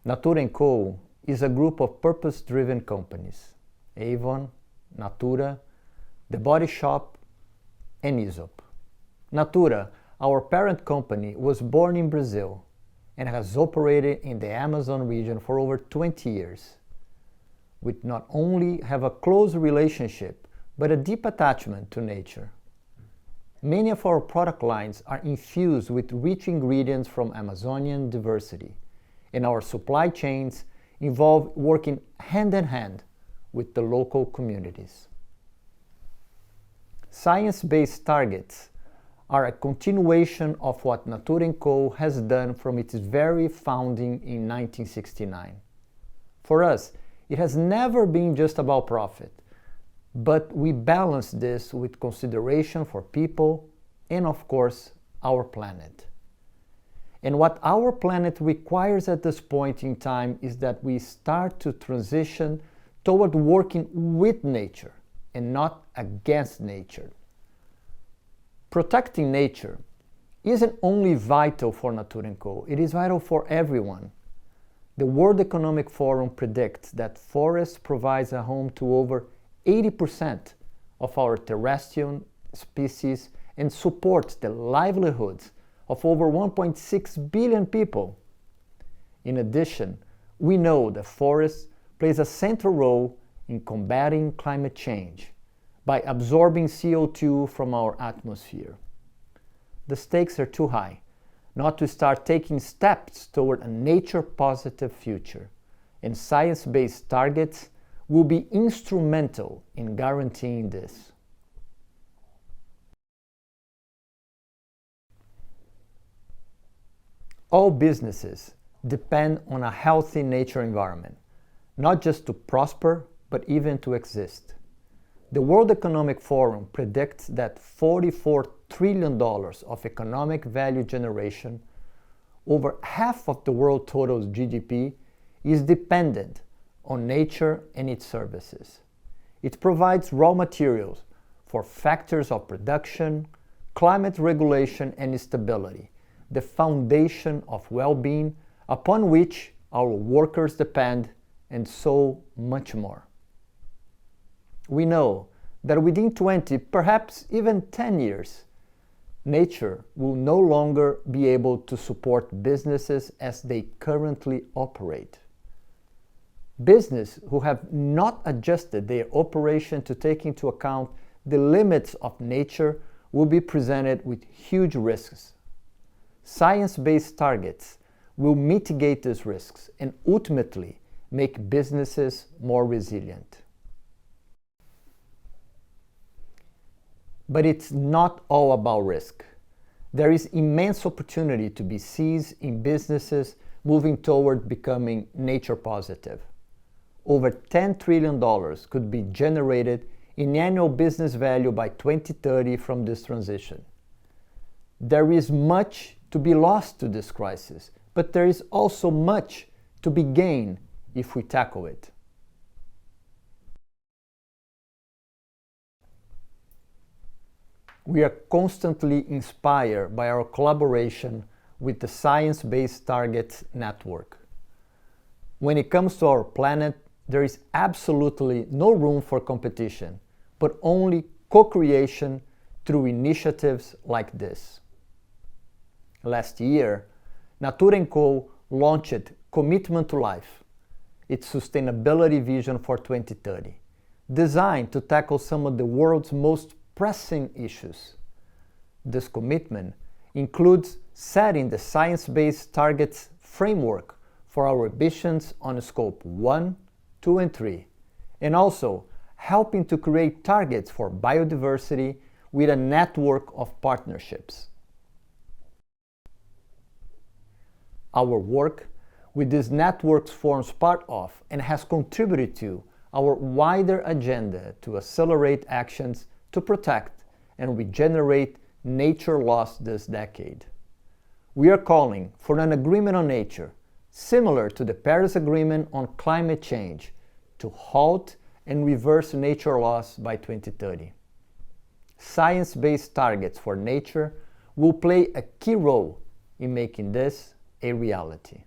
Natura & Co. is a group of purpose-driven companies: Avon, Natura, The Body Shop, and Aesop. Natura, our parent company, was born in Brazil and has operated in the Amazon region for over 20 years. We not only have a close relationship, but a deep attachment to nature. Many of our product lines are infused with rich ingredients from Amazonian diversity, and our supply chains involve working hand in hand with the local communities. Science-based targets are a continuation of what Natura & Co. has done from its very founding in 1969. For us, it has never been just about profit, but we balance this with consideration for people and, of course, our planet. And what our planet requires at this point in time is that we start to transition toward working with nature and not against nature. Protecting nature isn't only vital for Natura & Co., it is vital for everyone. The World Economic Forum predicts that forests provide a home to over 80% of our terrestrial species and support the livelihoods of over 1.6 billion people. In addition, we know that forests plays a central role in combating climate change by absorbing CO2 from our atmosphere. The stakes are too high not to start taking steps toward a nature-positive future, and science-based targets will be instrumental in guaranteeing this. All businesses depend on a healthy nature environment, not just to prosper, but even to exist. The World Economic Forum predicts that $44 trillion of economic value generation, over half of the world total GDP, is dependent on nature and its services. It provides raw materials for factors of production, climate regulation, and stability, the foundation of well-being upon which our workers depend, and so much more. We know that within 20, perhaps even 10 years, nature will no longer be able to support businesses as they currently operate. Businesses who have not adjusted their operation to take into account the limits of nature will be presented with huge risks. Science-based targets will mitigate these risks and ultimately make businesses more resilient. But it's not all about risk. There is immense opportunity to be seized in businesses moving toward becoming nature positive. Over $10 trillion could be generated in annual business value by 2030 from this transition. There is much to be lost to this crisis, but there is also much to be gained if we tackle it. We are constantly inspired by our collaboration with the Science Based Targets Network. When it comes to our planet, there is absolutely no room for competition, but only co-creation through initiatives like this. Last year, Natura & Co. launched Commitment to Life, its sustainability vision for 2030, designed to tackle some of the world's most pressing issues. This commitment includes setting the science-based targets framework for our ambitions on Scope 1, 2, and 3, and also helping to create targets for biodiversity with a network of partnerships. Our work with these networks forms part of and has contributed to our wider agenda to accelerate actions to protect and regenerate nature lost this decade. We are calling for an agreement on nature, similar to the Paris Agreement on climate change, to halt and reverse nature loss by 2030. Science-based targets for nature will play a key role in making this a reality.